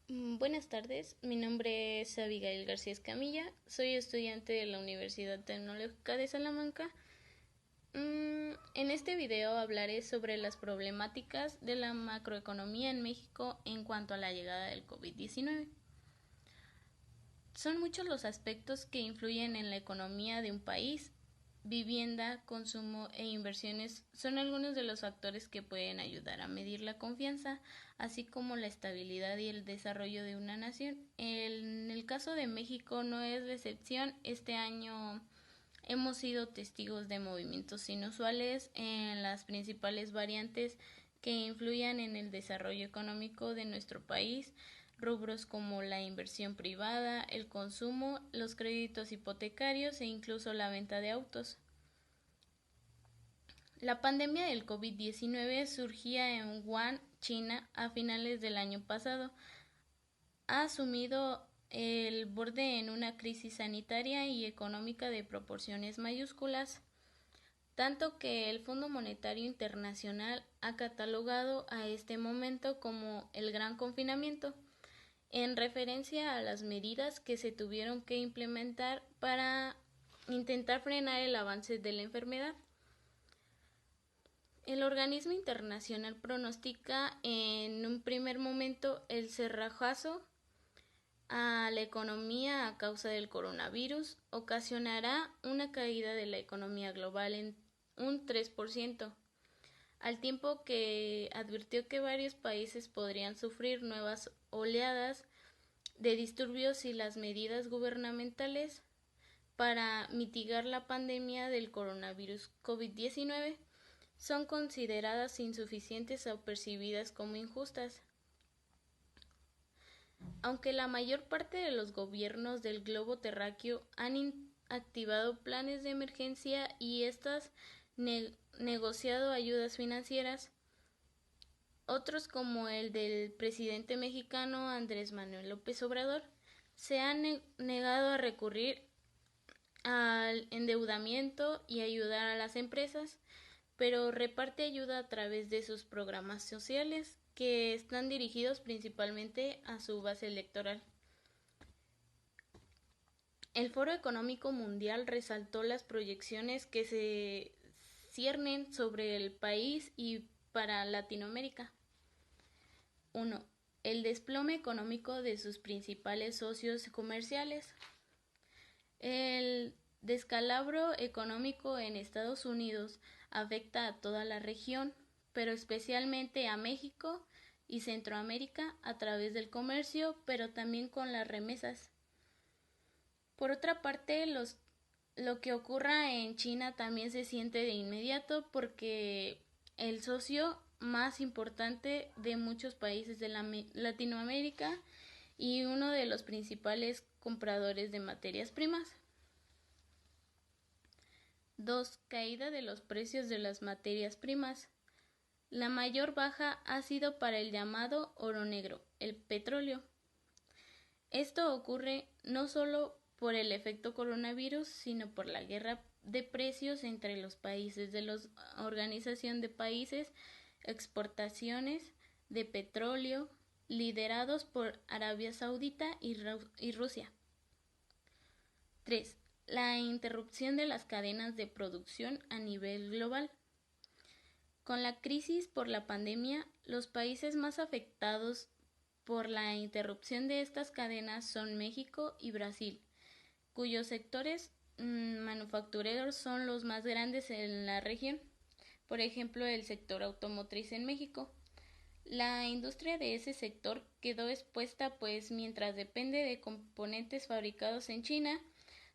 Buenas tardes, mi nombre es Abigail García Escamilla, soy estudiante de la Universidad Tecnológica de Salamanca. En este video hablaré sobre las problemáticas de la macroeconomía en México en cuanto a la llegada del COVID-19. Son muchos los aspectos que influyen en la economía de un país. Vivienda, consumo e inversiones son algunos de los factores que pueden ayudar a medir la confianza, así como la estabilidad y el desarrollo de una nación. En el caso de México no es la excepción. Este año hemos sido testigos de movimientos inusuales en las principales variantes que influyan en el desarrollo económico de nuestro país, rubros como la inversión privada, el consumo, los créditos hipotecarios e incluso la venta de autos. La pandemia del COVID-19 surgía en Wuhan, China, a finales del año pasado. Ha asumido el borde en una crisis sanitaria y económica de proporciones mayúsculas, tanto que el Fondo Monetario Internacional ha catalogado a este momento como el gran confinamiento, en referencia a las medidas que se tuvieron que implementar para intentar frenar el avance de la enfermedad. El organismo internacional pronostica en un primer momento el cerrajazo a la economía a causa del coronavirus ocasionará una caída de la economía global en un 3%, al tiempo que advirtió que varios países podrían sufrir nuevas oleadas de disturbios si las medidas gubernamentales para mitigar la pandemia del coronavirus COVID-19 son consideradas insuficientes o percibidas como injustas. Aunque la mayor parte de los gobiernos del globo terráqueo han activado planes de emergencia y estas negociado ayudas financieras, otros como el del presidente mexicano Andrés Manuel López Obrador se han negado a recurrir al endeudamiento y ayudar a las empresas, pero reparte ayuda a través de sus programas sociales que están dirigidos principalmente a su base electoral. El Foro Económico Mundial resaltó las proyecciones que se ciernen sobre el país y para Latinoamérica. 1. El desplome económico de sus principales socios comerciales. El descalabro económico en Estados Unidos afecta a toda la región, pero especialmente a México y Centroamérica a través del comercio, pero también con las remesas. Por otra parte, lo que ocurra en China también se siente de inmediato porque el socio más importante de muchos países de Latinoamérica y uno de los principales compradores de materias primas. 2. Caída de los precios de las materias primas. La mayor baja ha sido para el llamado oro negro, el petróleo. Esto ocurre no solo por el efecto coronavirus, sino por la guerra de precios entre los países de la Organización de Países Exportaciones de Petróleo, liderados por Arabia Saudita y Rusia. 3. La interrupción de las cadenas de producción a nivel global. Con la crisis por la pandemia, los países más afectados por la interrupción de estas cadenas son México y Brasil, cuyos sectores manufactureros son los más grandes en la región. Por ejemplo, el sector automotriz en México. La industria de ese sector quedó expuesta pues mientras depende de componentes fabricados en China,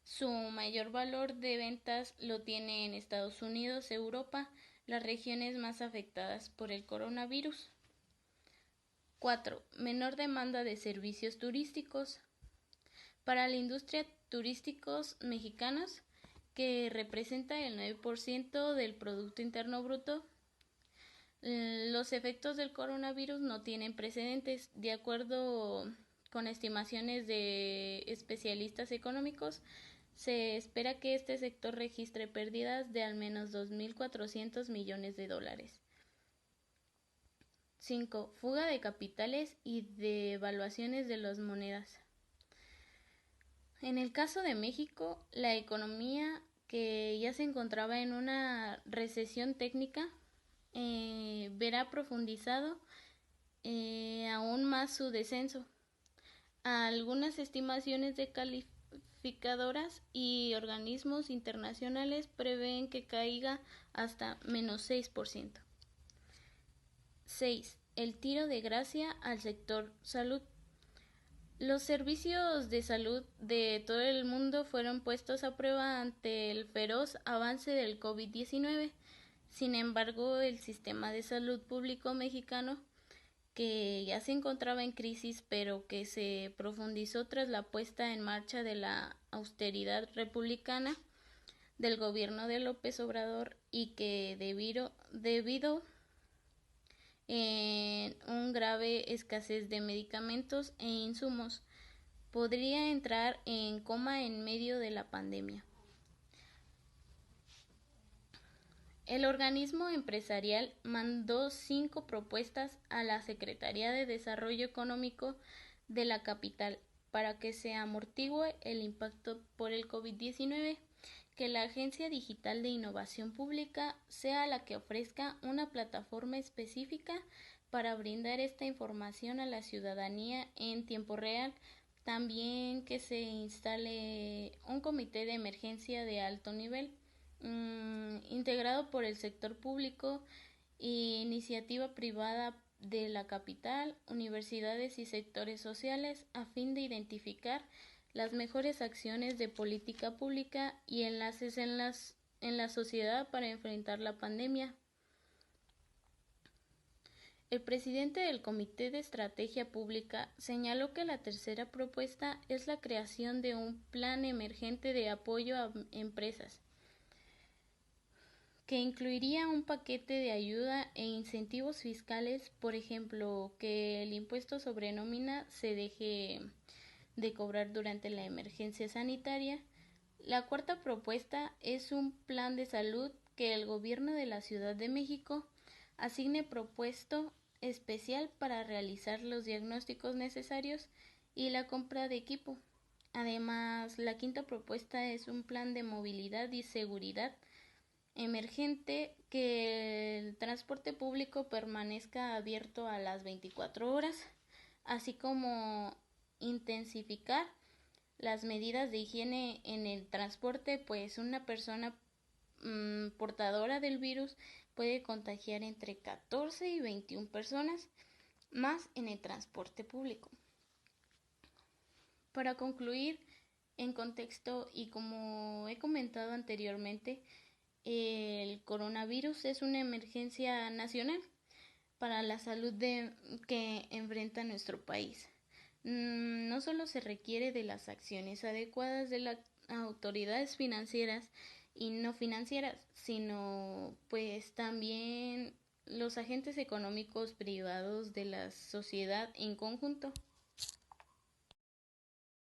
su mayor valor de ventas lo tiene en Estados Unidos, Europa, las regiones más afectadas por el coronavirus. 4. Menor demanda de servicios turísticos. Para la industria turísticos mexicanos, que representa el 9% del Producto Interno Bruto, los efectos del coronavirus no tienen precedentes. De acuerdo con estimaciones de especialistas económicos, se espera que este sector registre pérdidas de al menos 2.400 millones de dólares. 5. Fuga de capitales y devaluaciones de las monedas. En el caso de México, la economía, que ya se encontraba en una recesión técnica, verá profundizado aún más su descenso. Algunas estimaciones de calificadoras y organismos internacionales prevén que caiga hasta menos 6%. 6. El tiro de gracia al sector salud. Los servicios de salud de todo el mundo fueron puestos a prueba ante el feroz avance del COVID-19. Sin embargo, el sistema de salud público mexicano, que ya se encontraba en crisis, pero que se profundizó tras la puesta en marcha de la austeridad republicana del gobierno de López Obrador, y que debido en un grave escasez de medicamentos e insumos, podría entrar en coma en medio de la pandemia. El organismo empresarial mandó 5 propuestas a la Secretaría de Desarrollo Económico de la capital para que se amortigüe el impacto por el COVID-19, que la Agencia Digital de Innovación Pública sea la que ofrezca una plataforma específica para brindar esta información a la ciudadanía en tiempo real. También que se instale un comité de emergencia de alto nivel, integrado por el sector público e iniciativa privada de la capital, universidades y sectores sociales, a fin de identificar las mejores acciones de política pública y enlaces en la sociedad para enfrentar la pandemia. El presidente del Comité de Estrategia Pública señaló que la tercera propuesta es la creación de un plan emergente de apoyo a empresas, que incluiría un paquete de ayuda e incentivos fiscales, por ejemplo, que el impuesto sobre nómina se deje de cobrar durante la emergencia sanitaria. La cuarta propuesta es un plan de salud, que el gobierno de la Ciudad de México asigne presupuesto especial para realizar los diagnósticos necesarios y la compra de equipo. Además, la quinta propuesta es un plan de movilidad y seguridad emergente, que el transporte público permanezca abierto a las 24 horas, así como intensificar las medidas de higiene en el transporte, pues una persona portadora del virus puede contagiar entre 14 y 21 personas más en el transporte público. Para concluir, en contexto y como he comentado anteriormente, el coronavirus es una emergencia nacional para la salud que enfrenta nuestro país. No solo se requiere de las acciones adecuadas de las autoridades financieras y no financieras, sino pues también los agentes económicos privados de la sociedad en conjunto.